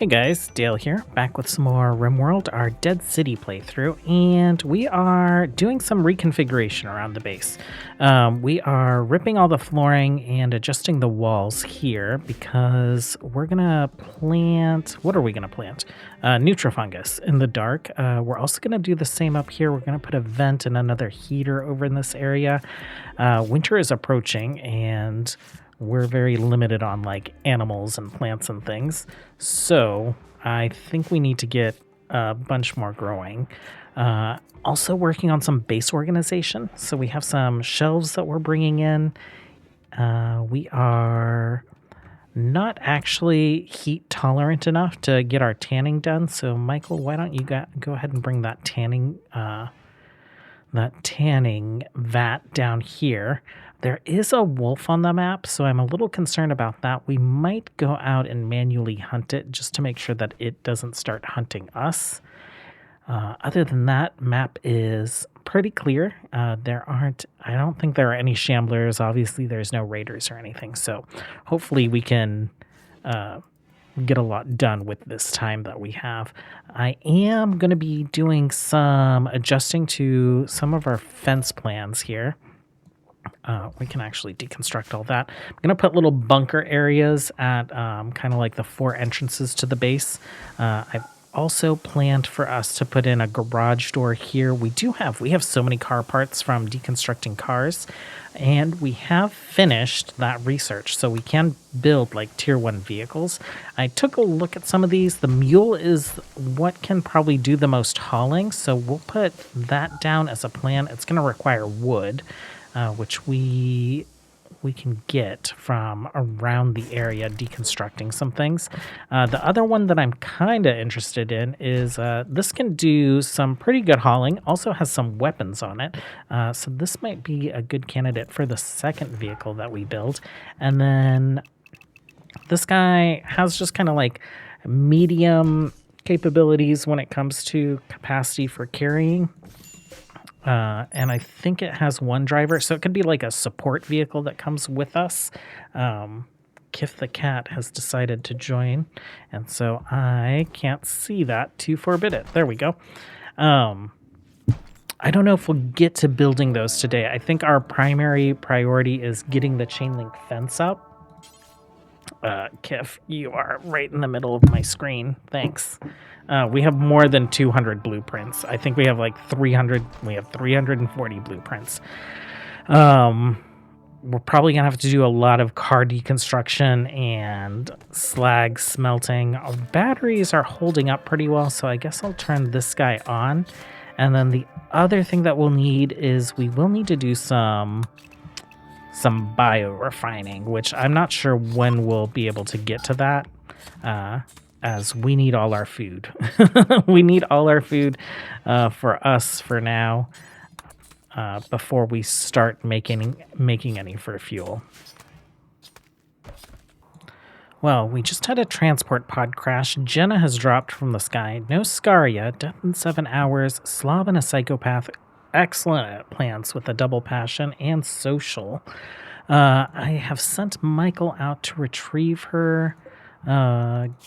Hey guys, Dale here, back with some more RimWorld, our Dead City playthrough, and we are doing some reconfiguration around the base. We are ripping all the flooring and adjusting the walls here because we're gonna plant. What are we gonna plant? Nutrifungus in the dark. We're also gonna do the same up here. We're gonna put a vent and another heater over in this area. Winter is approaching, and we're very limited on like animals and plants and things. So I think we need to get a bunch more growing. Also working on some base organization. So we have some shelves that we're bringing in. We are not actually heat tolerant enough to get our tanning done. So Michael, why don't you go ahead and bring that tanning vat down here. There is a wolf on the map, so I'm a little concerned about that. We might go out and manually hunt it just to make sure that it doesn't start hunting us. Other than that, map is pretty clear. I don't think there are any Shamblers. Obviously, there's no raiders or anything, so hopefully we can get a lot done with this time that we have. I am going to be doing some adjusting to some of our fence plans here. We can actually deconstruct all that. I'm going to put little bunker areas at kind of like the 4 entrances to the base. I've also planned for us to put in a garage door here. We have so many car parts from deconstructing cars, and we have finished that research, so we can build like tier 1 vehicles. I took a look at some of these. The mule is what can probably do the most hauling, so we'll put that down as a plan. It's going to require wood, which we can get from around the area deconstructing some things. The other one that I'm kind of interested in is this can do some pretty good hauling, also has some weapons on it. So this might be a good candidate for the second vehicle that we build. And then this guy has just kind of like medium capabilities when it comes to capacity for carrying. And I think it has 1 driver, so it could be like a support vehicle that comes with us. Kif the cat has decided to join, and so I can't see that to forbid it. There we go. I don't know if we'll get to building those today. I think our primary priority is getting the chain link fence up. Kif, you are right in the middle of my screen. Thanks. We have more than 200 blueprints. I think we have like 300. We have 340 blueprints. We're probably going to have to do a lot of car deconstruction and slag smelting. Our batteries are holding up pretty well, so I guess I'll turn this guy on. And then the other thing that we'll need is we will need to do some biorefining, which I'm not sure when we'll be able to get to that, as we need all our food. We need all our food for us for now, before we start making any for fuel. Well, we just had a transport pod crash. Jenna has dropped from the sky. No scaria, death in 7 hours, slob and a psychopath. Excellent at plants with a double passion and social. I have sent Michael out to retrieve her.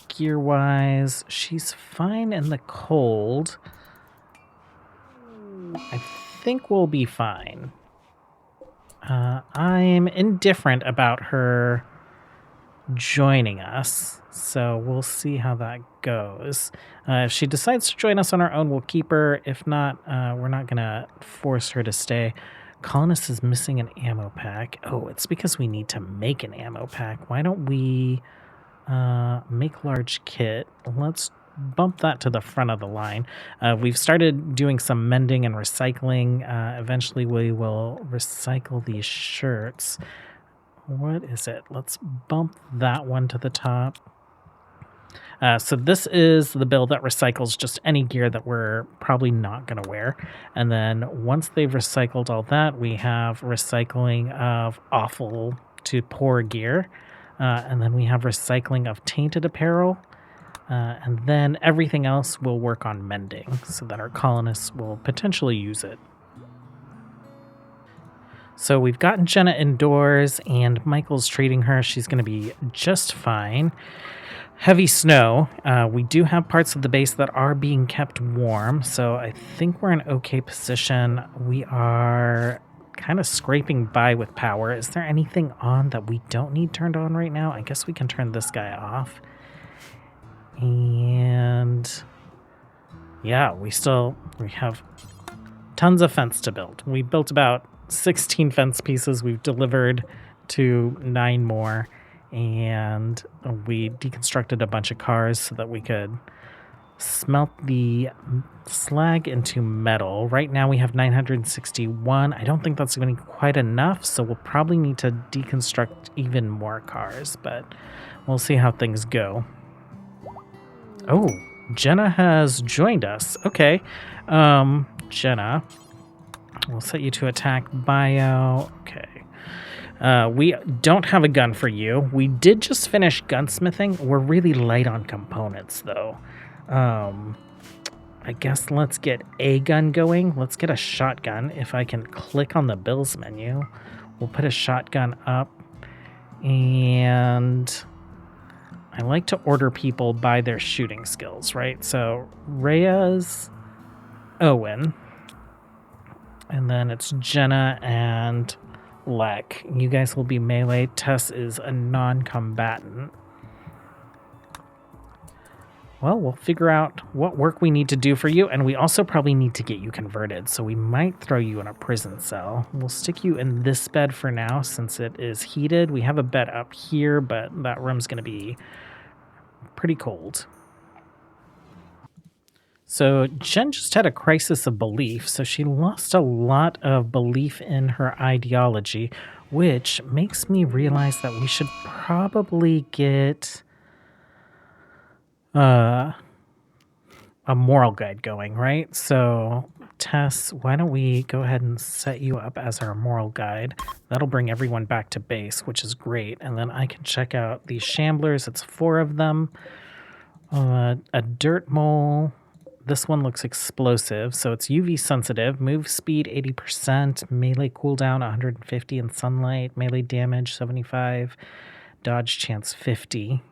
Gear-wise, she's fine in the cold. I think we'll be fine. I'm indifferent about her joining us, so we'll see how that goes. If she decides to join us on her own, we'll keep her. If not, we're not gonna force her to stay. Colonist is missing an ammo pack. Oh, it's because we need to make an ammo pack. Why don't we make large kit? Let's bump that to the front of the line. We've started doing some mending and recycling. Eventually we will recycle these shirts. What is it? Let's bump that one to the top. So this is the build that recycles just any gear that we're probably not going to wear. And then once they've recycled all that, we have recycling of awful to poor gear. And then we have recycling of tainted apparel. And then everything else will work on mending so that our colonists will potentially use it. So we've gotten Jenna indoors, and Michael's treating her. She's going to be just fine. heavy snow. We do have parts of the base that are being kept warm, so I think we're in okay position. We are kind of scraping by with power. Is there anything on that we don't need turned on right now? I guess we can turn this guy off. And yeah, we have tons of fence to build. We built about 16 fence pieces. We've delivered to 9 more. And we deconstructed a bunch of cars so that we could smelt the slag into metal. Right now we have 961. I don't think that's going to be quite enough, so we'll probably need to deconstruct even more cars, but we'll see how things go. Oh, Jenna has joined us. Okay. Jenna, we'll set you to attack bio. Okay. We don't have a gun for you. We did just finish gunsmithing. We're really light on components, though. I guess let's get a gun going. Let's get a shotgun. If I can click on the bills menu, we'll put a shotgun up. And I like to order people by their shooting skills, right? So Rhea's Owen. And then it's Jenna and Lek. You guys will be melee. Tess is a non-combatant. Well, we'll figure out what work we need to do for you, and we also probably need to get you converted, so we might throw you in a prison cell. We'll stick you in this bed for now since it is heated. We have a bed up here, but that room's going to be pretty cold. So Jen just had a crisis of belief, so she lost a lot of belief in her ideology, which makes me realize that we should probably get a moral guide going, right? So Tess, why don't we go ahead and set you up as our moral guide? That'll bring everyone back to base, which is great. And then I can check out these Shamblers. It's 4 of them. A dirt mole. This one looks explosive, so it's UV sensitive, move speed 80%, melee cooldown 150 in sunlight, melee damage 75, dodge chance 50,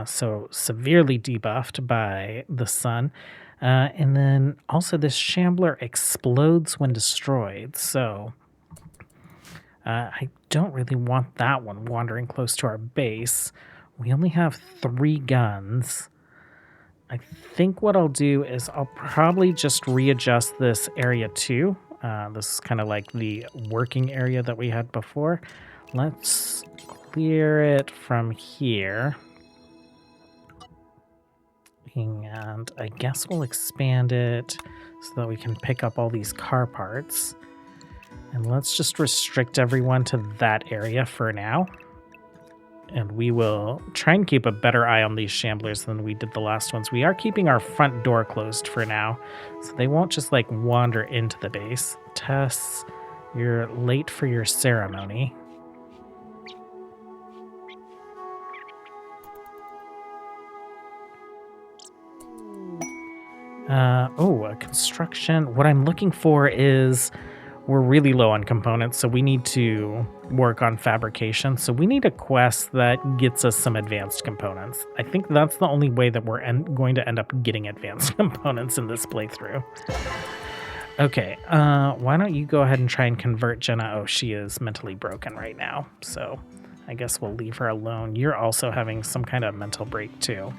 so severely debuffed by the sun. And then also this Shambler explodes when destroyed, so I don't really want that one wandering close to our base. We only have 3 guns. I think what I'll do is I'll probably just readjust this area too. This is kind of like the working area that we had before. Let's clear it from here. And I guess we'll expand it so that we can pick up all these car parts. And let's just restrict everyone to that area for now. And we will try and keep a better eye on these Shamblers than we did the last ones. We are keeping our front door closed for now, so they won't just like wander into the base. Tess, you're late for your ceremony. A construction. What I'm looking for is we're really low on components, so we need to work on fabrication. So we need a quest that gets us some advanced components. I think that's the only way that we're going to end up getting advanced components in this playthrough. Okay, why don't you go ahead and try and convert Jenna? Oh, she is mentally broken right now, so I guess we'll leave her alone. You're also having some kind of mental break too.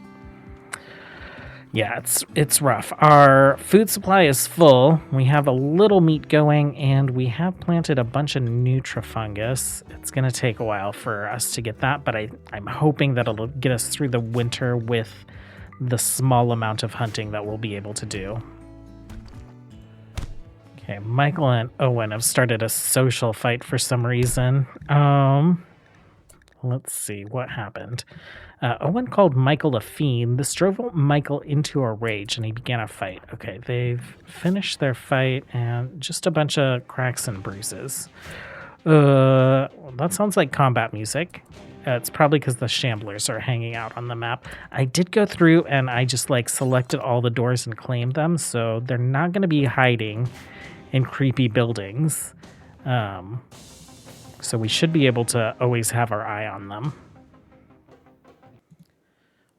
Yeah, it's rough. Our food supply is full. We have a little meat going, and we have planted a bunch of nutrifungus. It's going to take a while for us to get that, but I'm hoping that it'll get us through the winter with the small amount of hunting that we'll be able to do. Okay, Michael and Owen have started a social fight for some reason. Let's see what happened. Owen called Michael a fiend. This drove Michael into a rage, and he began a fight. Okay, they've finished their fight, and just a bunch of cracks and bruises. That sounds like combat music. It's probably because the Shamblers are hanging out on the map. I did go through, and I just selected all the doors and claimed them, so they're not going to be hiding in creepy buildings. So we should be able to always have our eye on them.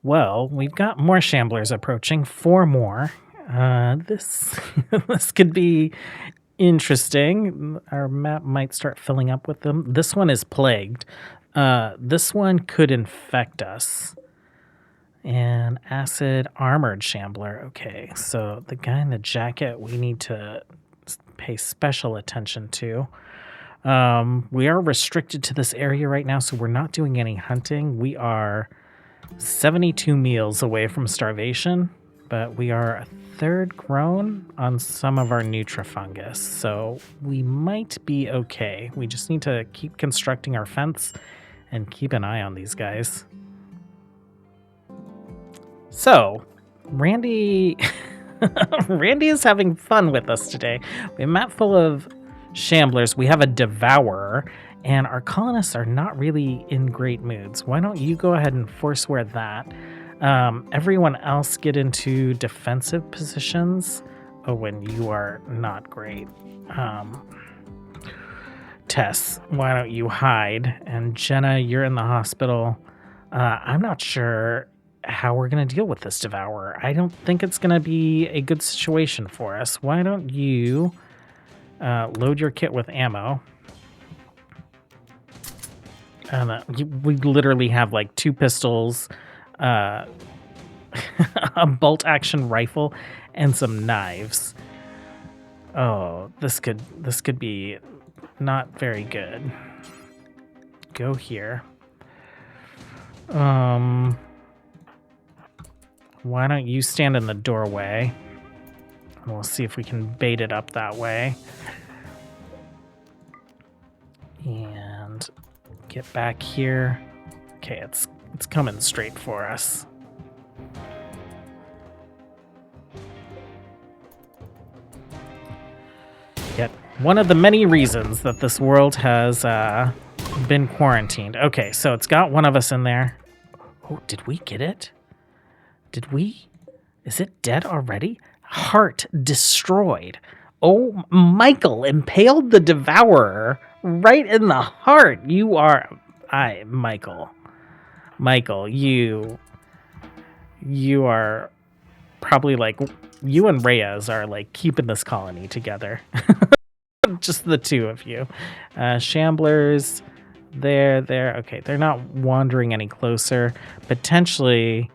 Well, we've got more Shamblers approaching, 4 more. This this could be interesting. Our map might start filling up with them. This one is plagued. This one could infect us. And acid armored Shambler. Okay, so the guy in the jacket we need to pay special attention to. We are restricted to this area right now, so we're not doing any hunting. We are 72 meals away from starvation, but we are a third grown on some of our nutrifungus, so we might be okay. We just need to keep constructing our fence and keep an eye on these guys. So, Randy Randy is having fun with us today. We have a map full of Shamblers. We have a Devourer, and our colonists are not really in great moods. Why don't you go ahead and forswear that? Everyone else get into defensive positions. Owen, you are not great. Tess, why don't you hide? And Jenna, you're in the hospital. I'm not sure how we're going to deal with this Devourer. I don't think it's going to be a good situation for us. Why don't you load your kit with ammo? And we literally have like 2 pistols, a bolt action rifle, and some knives. Oh, this could be not very good. Go here. Why don't you stand in the doorway? And we'll see if we can bait it up that way. And get back here. Okay, it's coming straight for us. Yet one of the many reasons that this world has been quarantined. Okay, so it's got one of us in there. Oh, did we get it? Did we? Is it dead already? Heart destroyed. Oh, Michael impaled the Devourer right in the heart. You are... Michael. Michael, you are probably like... You and Reyes are like keeping this colony together. Just the 2 of you. Shamblers, there. Okay, they're not wandering any closer. Potentially...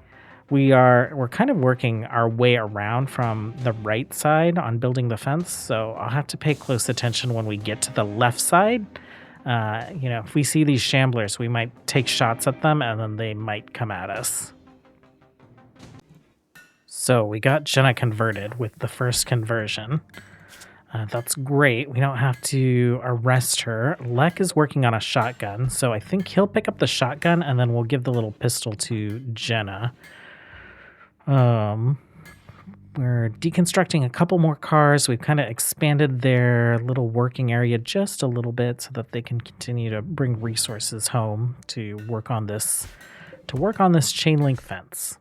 We're kind of working our way around from the right side on building the fence, so I'll have to pay close attention when we get to the left side. If we see these Shamblers, we might take shots at them, and then they might come at us. So we got Jenna converted with the first conversion. That's great. We don't have to arrest her. Lek is working on a shotgun, so I think he'll pick up the shotgun, and then we'll give the little pistol to Jenna. We're deconstructing a couple more cars. We've kind of expanded their little working area just a little bit so that they can continue to bring resources home to work on this chain link fence.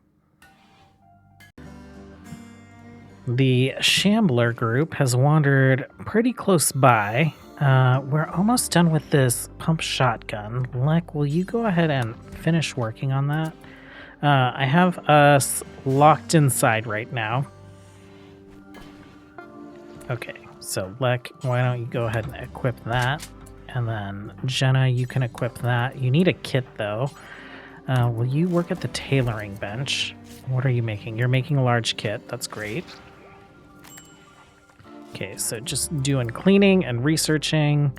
The Shambler group has wandered pretty close by. We're almost done with this pump shotgun. Lek, will you go ahead and finish working on that? I have us locked inside right now. Okay, so Lek, why don't you go ahead and equip that? And then Jenna, you can equip that. You need a kit though. Will you work at the tailoring bench? What are you making? You're making a large kit. That's great. Okay, so just doing cleaning and researching.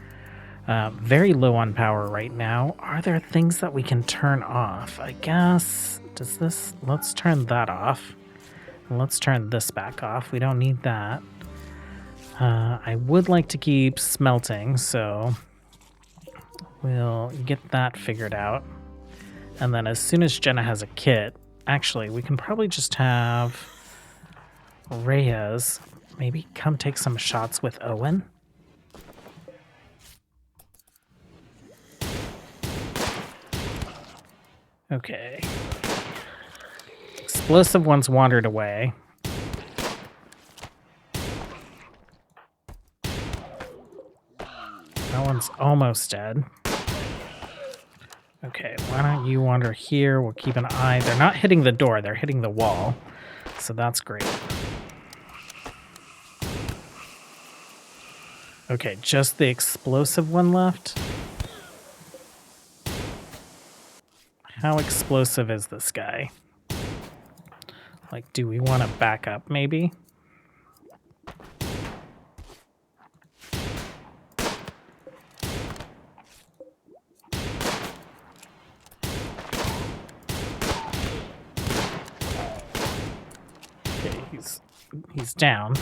Very low on power right now. Are there things that we can turn off? I guess, let's turn that off. And let's turn this back off. We don't need that. I would like to keep smelting, so we'll get that figured out. And then as soon as Jenna has a kit, actually, we can probably just have Reyes maybe come take some shots with Owen. Okay. Explosive one's wandered away. That one's almost dead. Okay, why don't you wander here? We'll keep an eye. They're not hitting the door, they're hitting the wall. So that's great. Okay, just the explosive one left. How explosive is this guy? Like, do we want to back up maybe? Okay, he's down.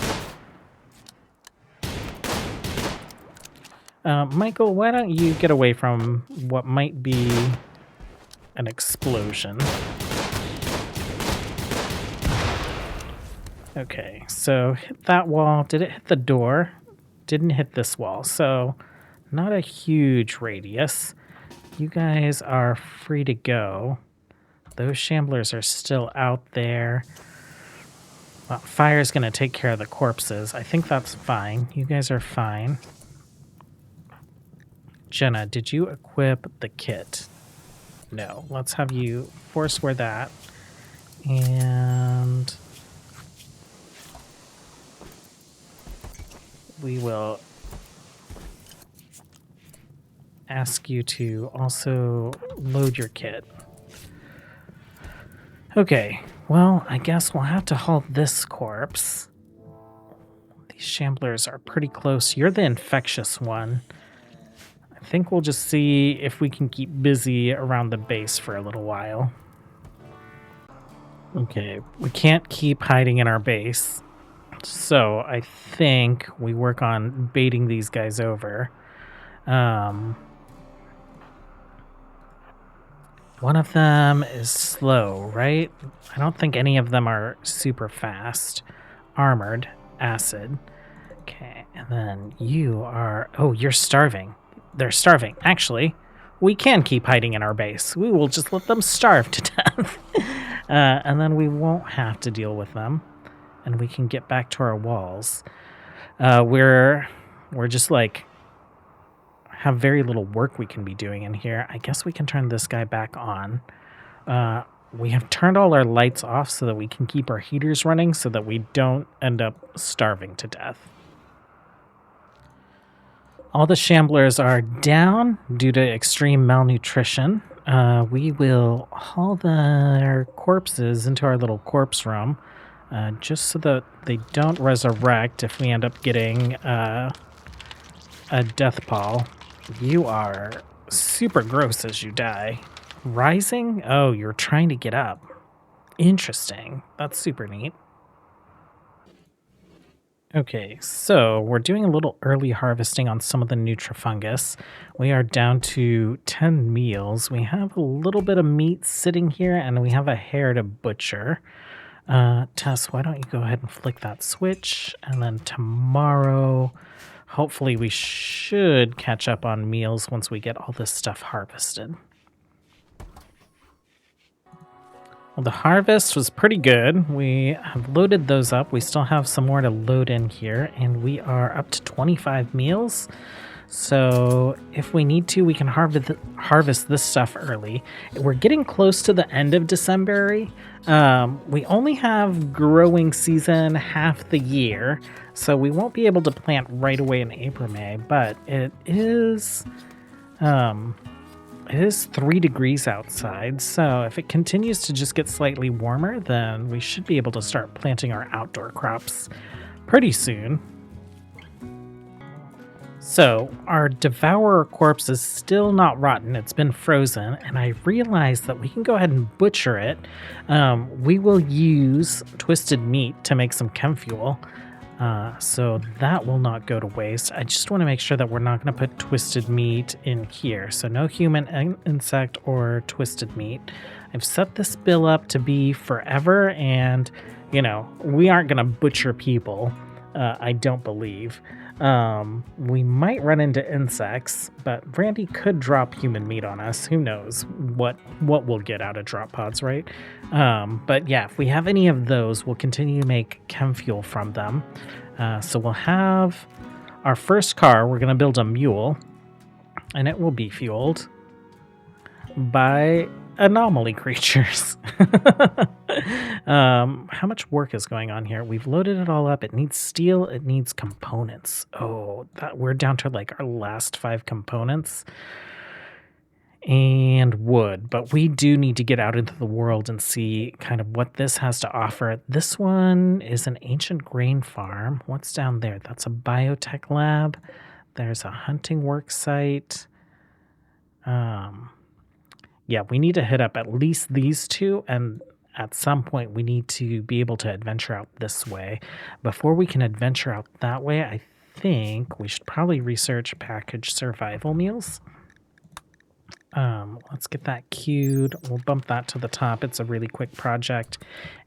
Michael, why don't you get away from what might be an explosion? Okay, so hit that wall. Did it hit the door? Didn't hit this wall, so not a huge radius. You guys are free to go. Those Shamblers are still out there. Well, fire's going to take care of the corpses. I think that's fine. You guys are fine. Jenna, did you equip the kit? No. Let's have you force wear that. And we will ask you to also load your kit. Okay, well, I guess we'll have to haul this corpse. These Shamblers are pretty close. You're the infectious one. I think we'll just see if we can keep busy around the base for a little while. Okay, we can't keep hiding in our base. So I think we work on baiting these guys over. One of them is slow, right? I don't think any of them are super fast. Armored, acid. Okay, and then you are... Oh, you're starving. They're starving. Actually, we can keep hiding in our base. We will just let them starve to death. And then we won't have to deal with them. And we can get back to our walls. We're just like... have very little work we can be doing in here. I guess we can turn this guy back on. We have turned all our lights off so that we can keep our heaters running so that we don't end up starving to death. All the Shamblers are down due to extreme malnutrition. We will haul their corpses into our little corpse room just so that they don't resurrect if we end up getting a death pall. You are super gross as you die. Rising? Oh, you're trying to get up. Interesting. That's super neat. Okay, so we're doing a little early harvesting on some of the Nutrifungus. We are down to 10 meals. We have a little bit of meat sitting here, and we have a hare to butcher. Tess, why don't you go ahead and flick that switch, and then tomorrow... hopefully we should catch up on meals once we get all this stuff harvested. Well, the harvest was pretty good. We have loaded those up. We still have some more to load in here, and we are up to 25 meals. So if we need to, we can harvest this stuff early. We're getting close to the end of December. We only have growing season half the year, so we won't be able to plant right away in April, May, but it is 3 degrees outside, so if it continues to just get slightly warmer, then we should be able to start planting our outdoor crops pretty soon. So, our Devourer corpse is still not rotten. It's been frozen, and I realized that we can go ahead and butcher it. We will use twisted meat to make some chem fuel, so that will not go to waste. I just want to make sure that we're not going to put twisted meat in here. So no human, insect, or twisted meat. I've set this bill up to be forever, and, you know, we aren't going to butcher people, I don't believe. We might run into insects, but Randy could drop human meat on us. Who knows what we'll get out of drop pods, right? But yeah, if we have any of those, we'll continue to make chem fuel from them. So we'll have our first car. We're going to build a mule, and it will be fueled. by anomaly creatures. How much work is going on here? We've loaded it all up. It needs steel. It needs components. Oh, we're down to like our last 5 components. And wood, but we do need to get out into the world and see kind of what this has to offer. This one is an ancient grain farm. What's down there? That's a biotech lab. There's a hunting work site. Yeah, we need to hit up at least these 2, and at some point we need to be able to adventure out this way. Before we can adventure out that way, I think we should probably research packaged survival meals. Let's get that queued. We'll bump that to the top. It's a really quick project.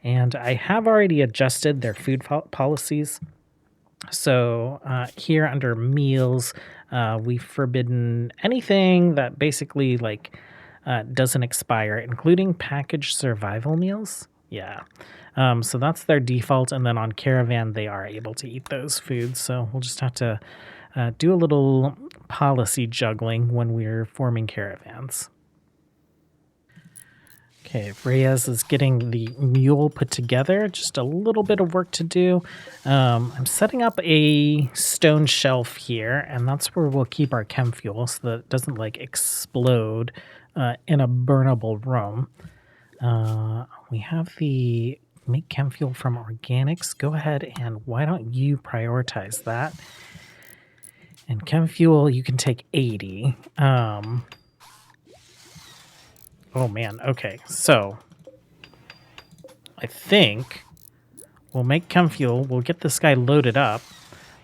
And I have already adjusted their food policies. So here under meals, we've forbidden anything that basically doesn't expire, including packaged survival meals. Yeah. So that's their default. And then on Caravan, they are able to eat those foods. So we'll just have to do a little policy juggling when we're forming caravans. Okay, Reyes is getting the mule put together. Just a little bit of work to do. I'm setting up a stone shelf here, and that's where we'll keep our chem fuel so that it doesn't explode in a burnable room. We have the make chem fuel from organics. Go ahead and why don't you prioritize that? And chem fuel, you can take 80. Oh man, okay. So I think we'll make chem fuel. We'll get this guy loaded up.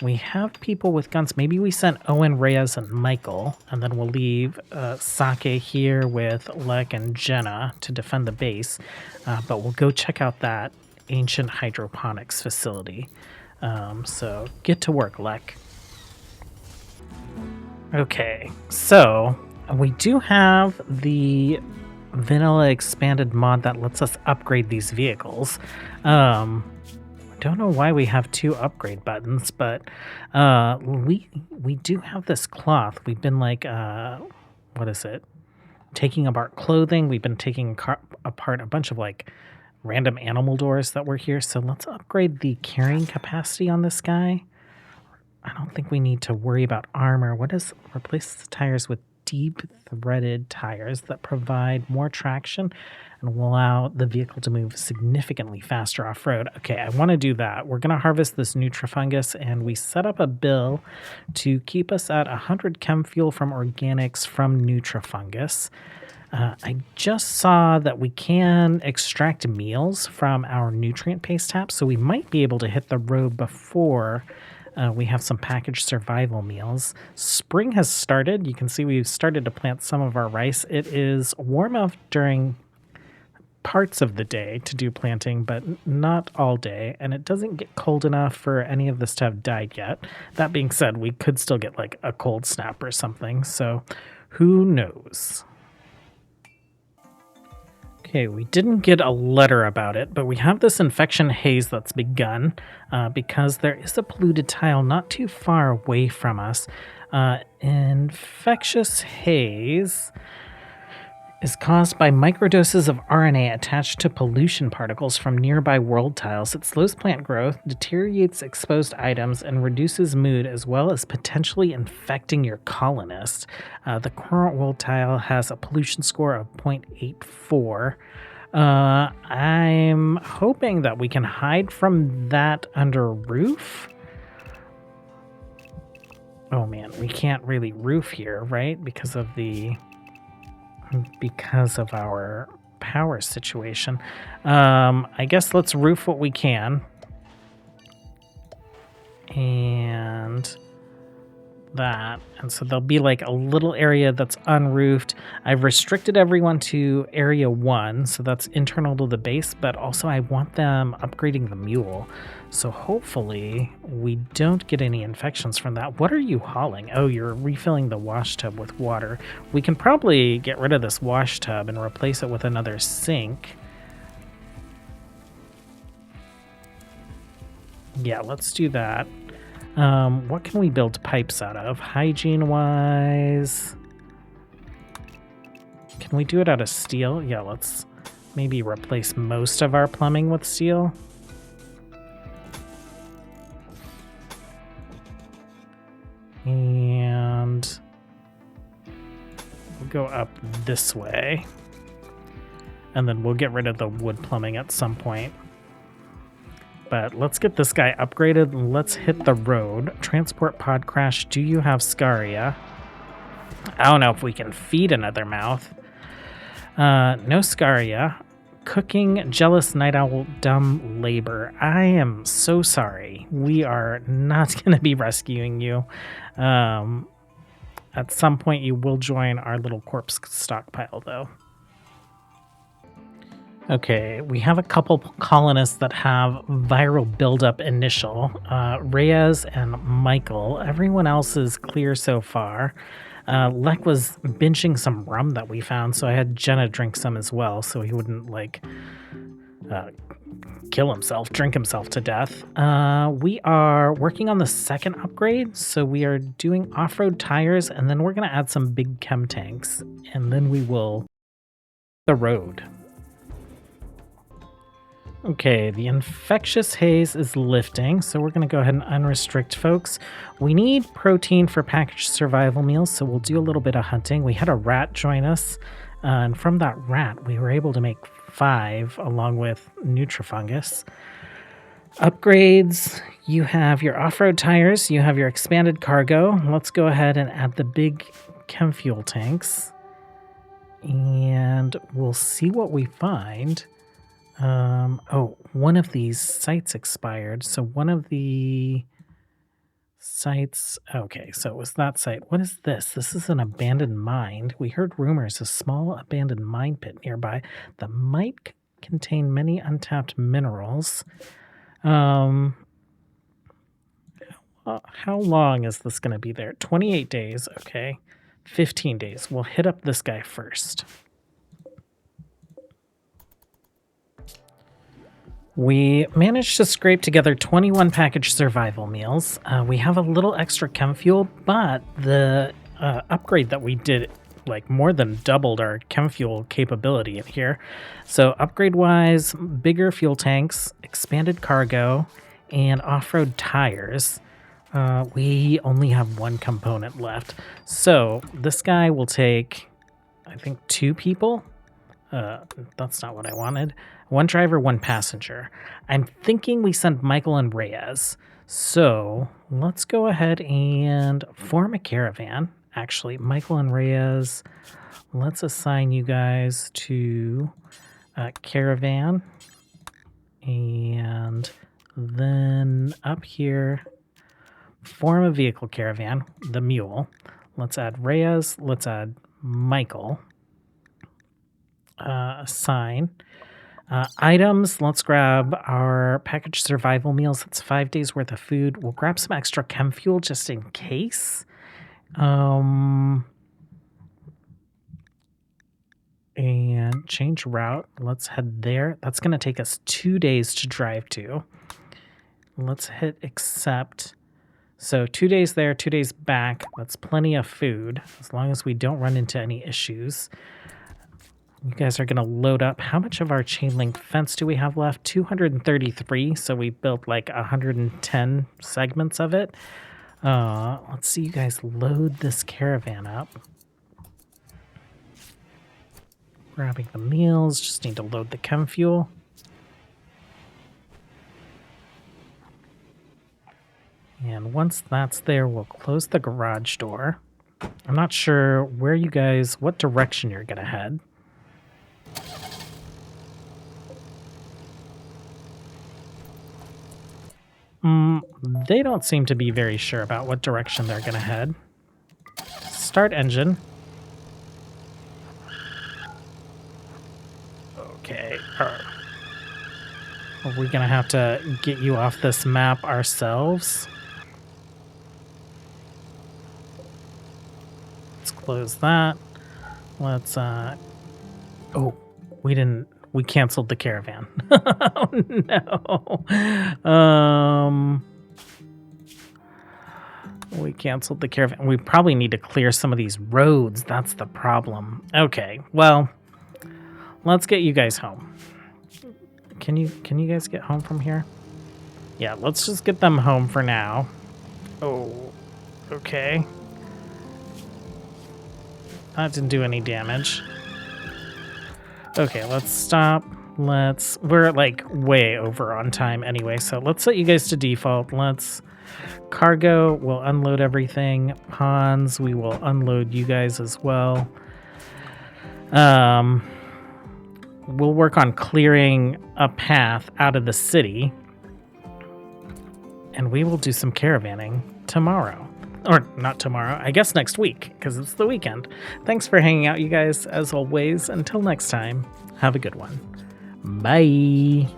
We have people with guns. Maybe we send Owen, Reyes, and Michael, and then we'll leave Sake here with Lek and Jenna to defend the base. But we'll go check out that ancient hydroponics facility. So get to work, Lek. Okay, so we do have the vanilla expanded mod that lets us upgrade these vehicles. Don't know why we have 2 upgrade buttons, but we do have this cloth. We've been what is it? Taking apart clothing. We've been taking apart a bunch of random animal doors that were here. So let's upgrade the carrying capacity on this guy. I don't think we need to worry about armor. What is replace the tires with deep threaded tires that provide more traction and will allow the vehicle to move significantly faster off-road. Okay, I want to do that. We're going to harvest this Nutrifungus, and we set up a bill to keep us at 100 chem fuel from organics from Nutrifungus. I just saw that we can extract meals from our nutrient paste tap, so we might be able to hit the road before we have some packaged survival meals. Spring has started. You can see we've started to plant some of our rice. It is warm enough during parts of the day to do planting, but not all day. And it doesn't get cold enough for any of this to have died yet. That being said, we could still get a cold snap or something. So who knows? Okay, we didn't get a letter about it, but we have this infection haze that's begun because there is a polluted tile not too far away from us. Infectious haze is caused by microdoses of RNA attached to pollution particles from nearby world tiles. It slows plant growth, deteriorates exposed items, and reduces mood, as well as potentially infecting your colonist. The current world tile has a pollution score of 0.84. I'm hoping that we can hide from that under roof. Oh man, we can't really roof here, right? Because of our power situation. I guess let's roof what we can. And that. And so there'll be a little area that's unroofed. I've restricted everyone to area 1, so that's internal to the base, but also I want them upgrading the mule. So hopefully we don't get any infections from that. What are you hauling? Oh, you're refilling the wash tub with water. We can probably get rid of this wash tub and replace it with another sink. Yeah, let's do that. What can we build pipes out of? Hygiene-wise, Can we do it out of steel? Yeah, let's maybe replace most of our plumbing with steel. And we'll go up this way. And then we'll get rid of the wood plumbing at some point. But let's get this guy upgraded. Let's hit the road. Transport pod crash. Do you have scaria? I don't know if we can feed another mouth. No scaria. Cooking, jealous night owl, dumb labor. I am so sorry. We are not going to be rescuing you. At some point, you will join our little corpse stockpile, though. Okay, we have a couple colonists that have viral buildup initial. Reyes and Michael. Everyone else is clear so far. Lek was binging some rum that we found, so I had Jenna drink some as well, so he wouldn't, like, kill himself, drink himself to death. We are working on the second upgrade, so we are doing off-road tires, and then we're going to add some big chem tanks, and then we will the road. Okay, the infectious haze is lifting, so we're going to go ahead and unrestrict folks. We need protein for packaged survival meals, so we'll do a little bit of hunting. We had a rat join us, and from that rat, we were able to make 5 along with Nutrifungus. Upgrades, you have your off-road tires, you have your expanded cargo. Let's go ahead and add the big chem fuel tanks, and we'll see what we find. One of these sites expired. So one of the sites, okay, so it was that site. What is this? This is an abandoned mine. We heard rumors of a small abandoned mine pit nearby that might contain many untapped minerals. How long is this going to be there? 28 days, okay. 15 days. We'll hit up this guy first. We managed to scrape together 21 packaged survival meals. We have a little extra chem fuel, but the upgrade that we did like more than doubled our chem fuel capability in here. So upgrade-wise, bigger fuel tanks, expanded cargo, and off-road tires. We only have 1 component left. So this guy will take, I think, 2 people. That's not what I wanted. 1 driver, 1 passenger. I'm thinking we send Michael and Reyes. So let's go ahead and form a caravan. Actually, Michael and Reyes, let's assign you guys to Caravan. And then up here, form a vehicle caravan, the mule. Let's add Reyes. Let's add Michael. Assign. Items, let's grab our packaged survival meals. That's 5 days worth of food. We'll grab some extra chem fuel just in case. And change route. Let's head there. That's going to take us 2 days to drive to. Let's hit accept. So 2 days there, 2 days back. That's plenty of food, as long as we don't run into any issues. You guys are going to load up. How much of our chain link fence do we have left? 233. So we built like 110 segments of it. Let's see you guys load this caravan up. Grabbing the meals. Just need to load the chem fuel. And once that's there, we'll close the garage door. I'm not sure where you guys, what direction you're going to head. They don't seem to be very sure about what direction they're going to head. Start engine. Okay. Are we going to have to get you off this map ourselves? Let's close that. Let's, we canceled the caravan. Oh, no. We canceled the caravan. We probably need to clear some of these roads. That's the problem. Okay, well, let's get you guys home. Can you guys get home from here? Yeah, let's just get them home for now. Oh, okay. That didn't do any damage. Okay, let's stop. We're like way over on time anyway, so let's set you guys to default. Cargo, we'll unload everything. Ponds, we will unload you guys as well. We'll work on clearing a path out of the city. And we will do some caravanning tomorrow. Or not tomorrow, I guess next week, because it's the weekend. Thanks for hanging out, you guys, as always. Until next time, have a good one. Bye.